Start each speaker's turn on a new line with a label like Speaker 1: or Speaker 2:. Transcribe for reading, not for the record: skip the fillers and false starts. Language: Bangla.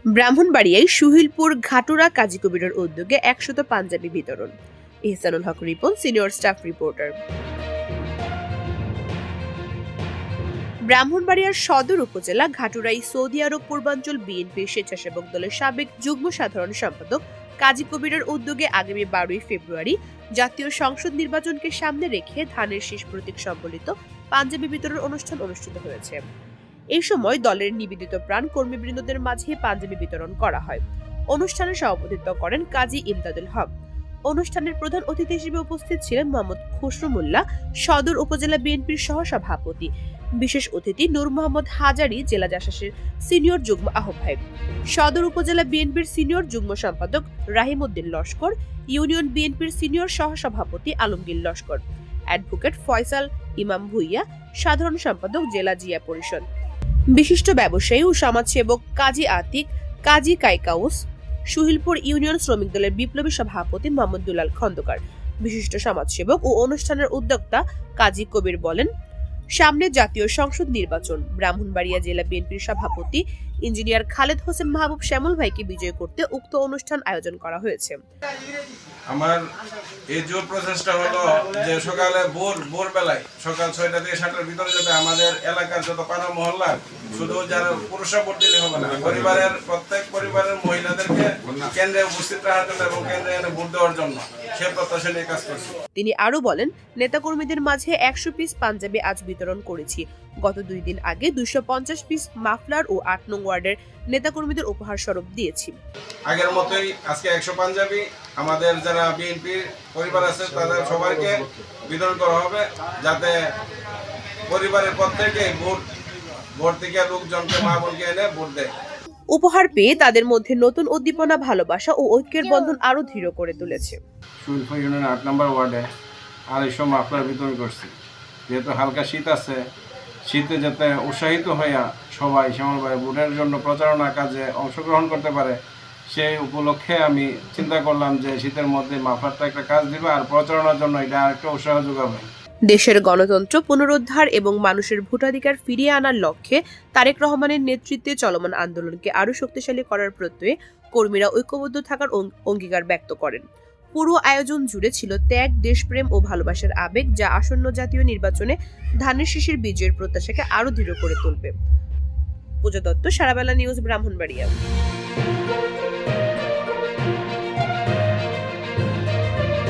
Speaker 1: ব্রাহ্মণবাড়িয়ায় সুহিলপুর ঘাটুরা কাজী কবিরের উদ্যোগে ১০০ পাঞ্জাবি বিতরণ। ইহসানুল হক রিপন, সিনিয়র স্টাফ রিপোর্টার। ব্রাহ্মণবাড়িয়ার সদর উপজেলা ঘাটুরাই সৌদি আরব পূর্বাঞ্চল বিএনপির স্বেচ্ছাসেবক দলের সাবেক যুগ্ম সাধারণ সম্পাদক কাজী কবিরের উদ্যোগে আগামী ১২ই ফেব্রুয়ারি জাতীয় সংসদ নির্বাচনকে সামনে রেখে ধানের শীষ প্রতীক সম্বলিত পাঞ্জাবি বিতরণ অনুষ্ঠান অনুষ্ঠিত হয়েছে। এই সময় দলের নিবেদিত প্রাণ কর্মীবৃন্দদের মাঝে পাঞ্জাবি বিতরণ করা হয়। অনুষ্ঠানে সভাপতিত্ব করেন কাজী ইমদাদুল হক। অনুষ্ঠানের প্রধান অতিথি হিসেবে উপস্থিত ছিলেন মোহাম্মদ খুসরু মোল্লা, সদর উপজেলা বিএনপির সহসভাপতি। বিশেষ অতিথি নূর মোহাম্মদ হাজারী, জেলা জাসাসের সিনিয়র যুগ্ম আহ্বায়ক। সদর উপজেলা বিএনপির সিনিয়র যুগ্ম সম্পাদক রাহিমউদ্দিন লস্কর, ইউনিয়ন বিএনপির সিনিয়র সহসভাপতি আলমগীর লস্কর, অ্যাডভোকেট ফয়সাল ইমাম ভুইয়া, সাধারণ সম্পাদক জেলা জিয়া পরিষদ, বিশিষ্ট ব্যবসায়ী ও সমাজসেবক কাজী আতিক, কাজী কাইকাউস, সুহিলপুর ইউনিয়ন শ্রমিক দলের বিপ্লবী সভাপতি মোহাম্মদ দুলাল খন্দকার। বিশিষ্ট সমাজসেবক ও অনুষ্ঠানের উদ্যোক্তা কাজী কবির বলেন, সামনে জাতীয় সংসদ নির্বাচন। ব্রাহ্মণবাড়িয়া জেলা বিএনপির সভাপতি ইঞ্জিনিয়ার খালেদ হোসেন মাহবুব শ্যামল ভাইকে বিজয় করতে উক্ত অনুষ্ঠান আয়োজন করা হয়েছে।
Speaker 2: আমার এই জোর প্রচেষ্টা হলো যে সকালে ভোরবেলায় সকাল ৬টা থেকে ৭টার ভিতরে যাতে আমাদের এলাকার যত পাড়া মহল্লা, শুধু যারা পুরুষরা ভোট দিলে হবে না, প্রত্যেক পরিবারের মহিলাদেরকে কেন্দ্রে উপস্থিত রাখার জন্য এবং কেন্দ্রে এনে ভোট দেওয়ার জন্য সে প্রত্যাশা নিয়ে কাজ করছি।
Speaker 1: তিনি আরো বলেন, নেতাকর্মীদের মাঝে ১০০ পিস পাঞ্জাবি আজ বিতরণ করেছি। গত ২ দিন আগে ২৫০ পিস মাফলার ও ৮ নং ওয়ার্ডের নেতাকর্মীদের উপহার স্বরূপ দিয়েছি।
Speaker 2: আগের মতোই আজকে ১০০ পাঞ্জাবি আমাদের যারা বিএনপির পরিবার আছে তাদের সবাইকে বিতরণ করা হবে, যাতে পরিবারের প্রত্যেকেই ভোট থেকে লোকজনকে মা বোনকে এনে ভোট দেয়।
Speaker 1: উপহার পেয়ে তাদের মধ্যে নতুন উদ্দীপনা, ভালোবাসা ও ঐক্যের বন্ধন আরো দৃঢ় করে তুলেছে।
Speaker 3: সুহিলপুর ইউনিয়নের ৮ নম্বর ওয়ার্ডে ২৫০ মাফলার বিতরণ করছি। যেহেতু হালকা শীত আছে, শীতে যাতে উৎসাহিত হইয়া সবাই শ্যামল ভাই ভোটের জন্য প্রচারণা কাজে অংশগ্রহণ করতে পারে, সেই উপলক্ষে আমি চিন্তা করলাম যে শীতের মধ্যে মাফলারটা একটা কাজ দিবে আর প্রচারণার জন্য এটা আরেকটা উৎসাহ যোগাবে।
Speaker 1: দেশের গণতন্ত্র পুনরুদ্ধার এবং মানুষের ভোটাধিকার ফিরিয়ে আনার লক্ষ্যে তারেক রহমানের নেতৃত্বে চলমান আন্দোলনকে আরো শক্তিশালী করার প্রত্যয়ে কর্মীরা ঐক্যবদ্ধ থাকার অঙ্গীকার ব্যক্ত করেন। পুরো আয়োজন জুড়ে ছিল ত্যাগ, দেশপ্রেম ও ভালোবাসার আবেগ, যা আসন্ন জাতীয় নির্বাচনে ধানের শীষের বিজয়ের প্রত্যাশাকে আরো দৃঢ় করে তুলবে। পূজা দত্ত, সারাবেলা নিউজ, ব্রাহ্মণবাড়িয়া।